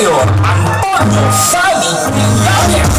Mayor Antonio Sally Trillanes.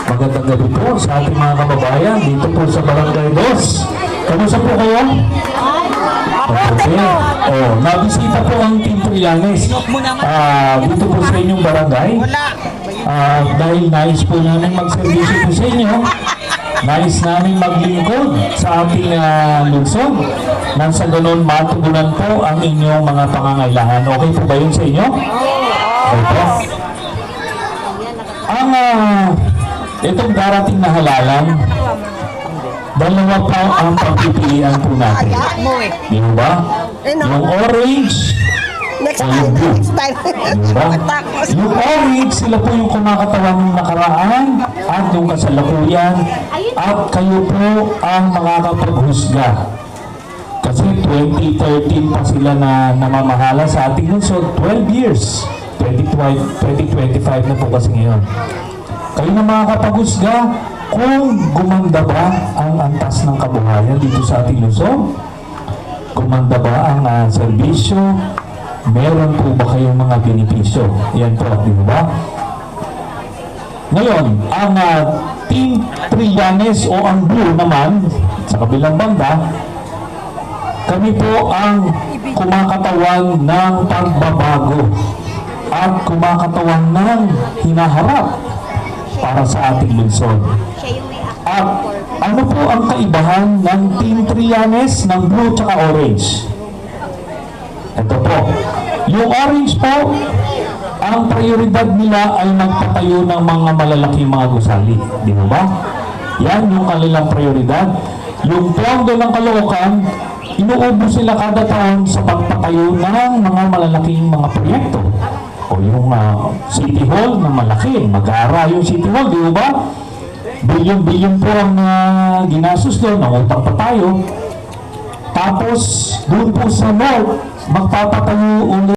Magandang gabi po sa ating mga kababayan dito po sa Barangay Dos. Kamusta po kayo? Okay. Nabisita po ang Team Trillanes dito po sa inyong barangay. Dahil nais po namin magservisyo po sa inyo, nais namin maglingkod sa ating lungsod nang sa ganon matugunan po ang inyong mga pangangailangan. Okay po ba yun sa inyo? Okay. Itong darating na halalan, dalawa pa ang pagpipilian po natin. Di ba? Yung orange o yung blue. Diba? Yung orange, sila po yung kumakatawang nakaraan at yung kasalukuyan at kayo po ang makakapaghusga. Kasi 2013 pa sila na namamahala sa ating lungsod, 12 years. 2025 na po kasi ngayon. Kayo na makakapaghusga kung gumanda ba ang antas ng kabuhayan dito sa ating lungsod? Gumanda ba ang serbisyo? Meron po ba kayong mga benepisyo? Yan po, di ba? Ngayon, ang Team Trillanes o ang Blue naman, sa kabilang banda, kami po ang kumakatawan ng pagbabago at kumakatawan ng hinaharap para sa ating lungsod. At ano po ang kaibahan ng Team Trillanes ng blue at orange? Ito po. Yung orange po, ang prioridad nila ay magpatayo ng mga malalaking mga gusali. Di ba? Yan yung kanilang prioridad. Yung pondo ng Caloocan, inuubos sila kada taon sa pagpatayo ng mga malalaking mga proyekto. O yung City Hall na malaki, mag-aara yung City Hall, di ba? Bilyon-bilyon po ang ginastos doon, nangutang pa tayo. Tapos, doon po sa north, magpapatayo ulit